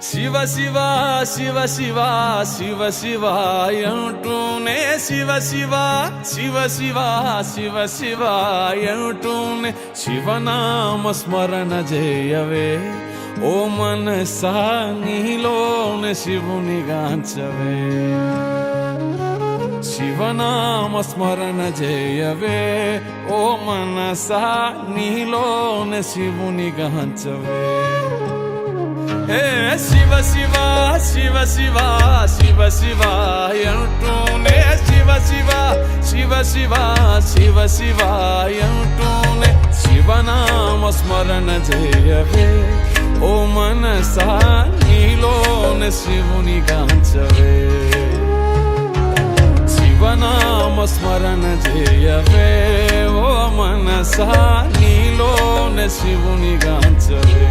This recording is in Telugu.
శివ శివ శివ శివ శివ శివ అంటూనే శివ శివ శివ శివ శివ శివ అంటూనే శివనామ స్మరణ చేయవే ఓ మనసా నీలోనే శివుని గాంచవే శివనామ స్మరణ చేయవే ఓ మనసా నీలోనే శివుని గాంచవే శివ శివ శివ శివ శివ శివ అంటూనే శివ శివ శివ శివ శివ శివ అంటూనే శివనామ స్మరణ చేయవే ఓ మనసా నీలోనే శివుని గాంచవే శివనామ స్మరణ చేయవే ఓ మనసా నీలోనే శివుని గాంచవే